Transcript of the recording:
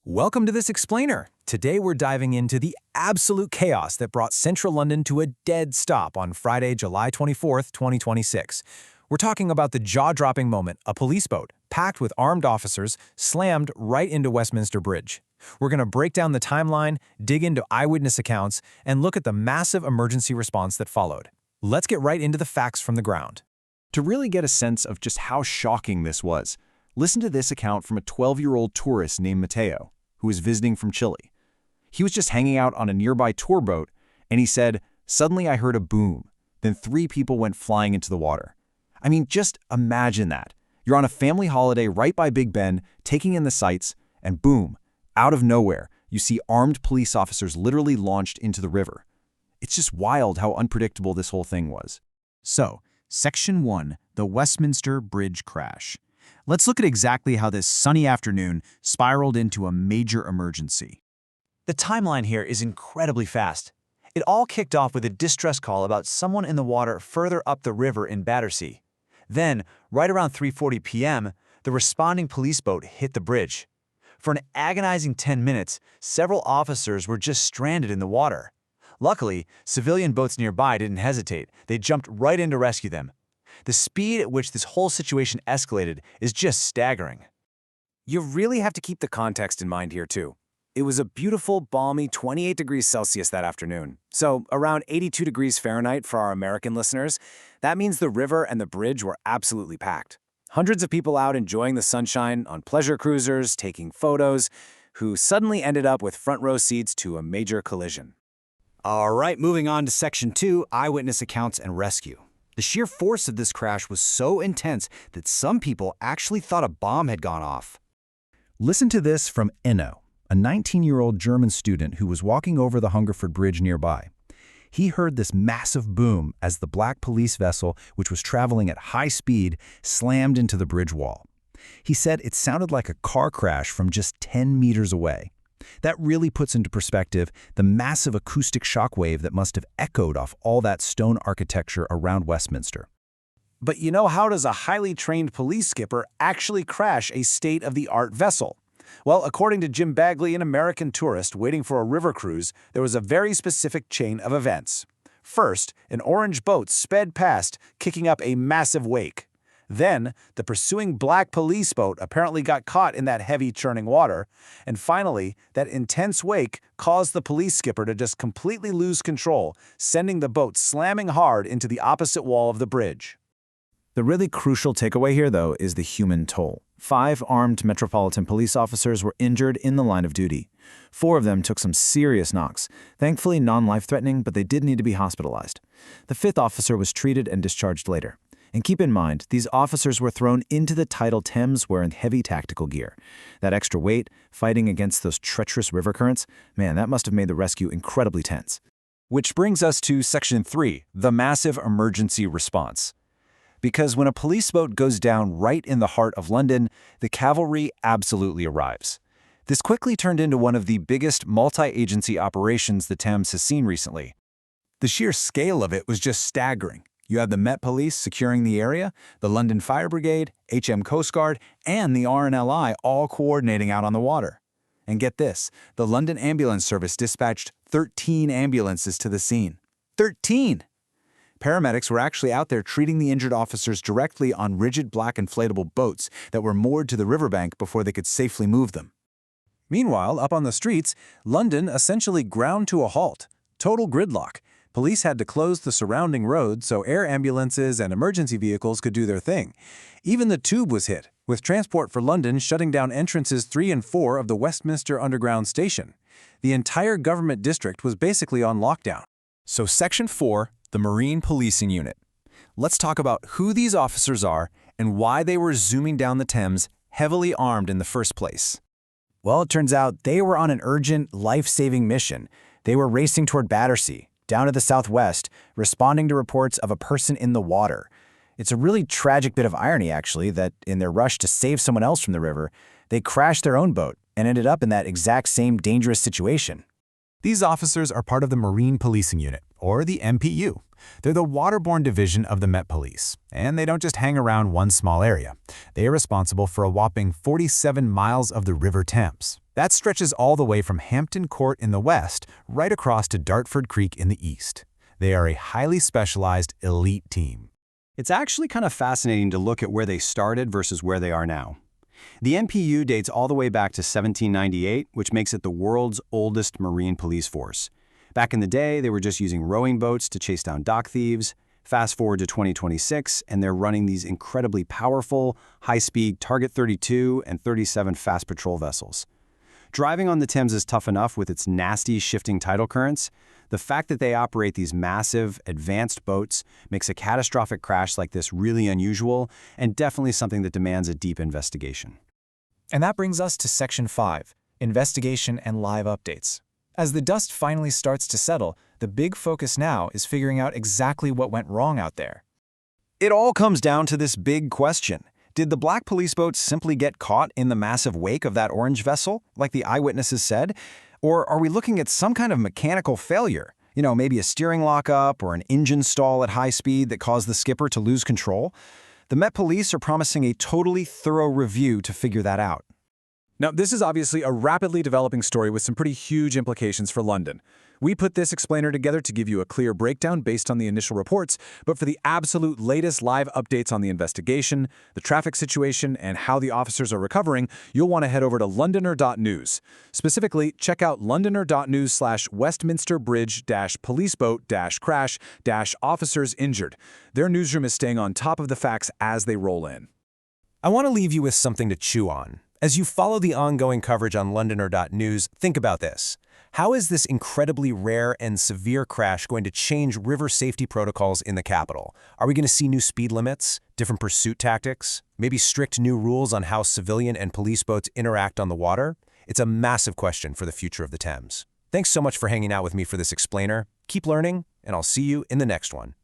Welcome to this explainer. Today we're diving into the absolute chaos that brought central London to a dead stop on Friday, July 24th, 2026. We're talking about the jaw-dropping moment a police boat, packed with armed officers, slammed right into Westminster Bridge. We're going to break down the timeline, dig into eyewitness accounts, and look at the massive emergency response that followed. Let's get right into the facts from the ground. To really get a sense of just how shocking this was, listen to this account from a 12-year-old tourist named Matteo, who was visiting from Chile. He was just hanging out on a nearby tour boat, and he said, "Suddenly I heard a boom. Then 3 people went flying into the water." I mean, just imagine that. You're on a family holiday right by Big Ben, taking in the sights, and boom, out of nowhere, you see armed police officers literally launched into the river. It's just wild how unpredictable this whole thing was. So, Section 1, the Westminster Bridge crash. Let's look at exactly how this sunny afternoon spiraled into a major emergency. The timeline here is incredibly fast. It all kicked off with a distress call about someone in the water further up the river in Battersea. Then, right around 3:40 p.m., the responding police boat hit the bridge. For an agonizing 10 minutes, several officers were just stranded in the water. Luckily, civilian boats nearby didn't hesitate. They jumped right in to rescue them. The speed at which this whole situation escalated is just staggering. You really have to keep the context in mind here, too. It was a beautiful, balmy 28 degrees Celsius that afternoon, so around 82 degrees Fahrenheit for our American listeners. That means the river and the bridge were absolutely packed. Hundreds of people out enjoying the sunshine, on pleasure cruisers, taking photos, who suddenly ended up with front row seats to a major collision. All right, moving on to Section 2, Eyewitness Accounts and Rescue. The sheer force of this crash was so intense that some people actually thought a bomb had gone off. Listen to this from Enno, a 19-year-old German student who was walking over the Hungerford Bridge nearby. He heard this massive boom as the black police vessel, which was traveling at high speed, slammed into the bridge wall. He said it sounded like a car crash from just 10 meters away. That really puts into perspective the massive acoustic shockwave that must have echoed off all that stone architecture around Westminster. But how does a highly trained police skipper actually crash a state-of-the-art vessel? Well, according to Jim Bagley, an American tourist waiting for a river cruise, there was a very specific chain of events. First, an orange boat sped past, kicking up a massive wake. Then, the pursuing black police boat apparently got caught in that heavy churning water. And finally, that intense wake caused the police skipper to just completely lose control, sending the boat slamming hard into the opposite wall of the bridge. The really crucial takeaway here, though, is the human toll. 5 armed Metropolitan Police officers were injured in the line of duty. 4 of them took some serious knocks, thankfully non-life-threatening, but they did need to be hospitalized. The 5th officer was treated and discharged later. And keep in mind, these officers were thrown into the tidal Thames wearing heavy tactical gear. That extra weight, fighting against those treacherous river currents, man, that must have made the rescue incredibly tense. Which brings us to Section 3, the massive emergency response. Because when a police boat goes down right in the heart of London, the cavalry absolutely arrives. This quickly turned into one of the biggest multi-agency operations the Thames has seen recently. The sheer scale of it was just staggering. You have the Met Police securing the area, the London Fire Brigade, HM Coast Guard, and the RNLI all coordinating out on the water. And get this, the London Ambulance Service dispatched 13 ambulances to the scene. 13! Paramedics were actually out there treating the injured officers directly on rigid black inflatable boats that were moored to the riverbank before they could safely move them. Meanwhile, up on the streets, London essentially ground to a halt. Total gridlock. Police had to close the surrounding roads so air ambulances and emergency vehicles could do their thing. Even the Tube was hit, with Transport for London shutting down entrances 3 and 4 of the Westminster Underground station. The entire government district was basically on lockdown. So Section 4, the Marine Policing Unit. Let's talk about who these officers are and why they were zooming down the Thames heavily armed in the first place. Well, it turns out they were on an urgent, life-saving mission. They were racing toward Battersea, down to the southwest, responding to reports of a person in the water. It's a really tragic bit of irony, actually, that in their rush to save someone else from the river, they crashed their own boat and ended up in that exact same dangerous situation. These officers are part of the Marine Policing Unit, or the MPU. They're the waterborne division of the Met Police, and they don't just hang around one small area. They are responsible for a whopping 47 miles of the River Thames. That stretches all the way from Hampton Court in the west right across to Dartford Creek in the east. They are a highly specialized elite team. It's actually kind of fascinating to look at where they started versus where they are now. The MPU dates all the way back to 1798, which makes it the world's oldest marine police force. Back in the day, they were just using rowing boats to chase down dock thieves. Fast forward to 2026, and they're running these incredibly powerful, high-speed Target 32 and 37 fast patrol vessels. Driving on the Thames is tough enough with its nasty, shifting tidal currents. The fact that they operate these massive, advanced boats makes a catastrophic crash like this really unusual and definitely something that demands a deep investigation. And that brings us to Section 5, Investigation and Live Updates. As the dust finally starts to settle, the big focus now is figuring out exactly what went wrong out there. It all comes down to this big question. Did the black police boat simply get caught in the massive wake of that orange vessel, like the eyewitnesses said? Or are we looking at some kind of mechanical failure? Maybe a steering lockup or an engine stall at high speed that caused the skipper to lose control? The Met Police are promising a totally thorough review to figure that out. Now, this is obviously a rapidly developing story with some pretty huge implications for London. We put this explainer together to give you a clear breakdown based on the initial reports, but for the absolute latest live updates on the investigation, the traffic situation, and how the officers are recovering, you'll want to head over to londoner.news. Specifically, check out londoner.news/Westminster Bridge-policeboat-crash-officers injured. Their newsroom is staying on top of the facts as they roll in. I want to leave you with something to chew on. As you follow the ongoing coverage on londoner.news, think about this. How is this incredibly rare and severe crash going to change river safety protocols in the capital? Are we going to see new speed limits, different pursuit tactics, maybe strict new rules on how civilian and police boats interact on the water? It's a massive question for the future of the Thames. Thanks so much for hanging out with me for this explainer. Keep learning, and I'll see you in the next one.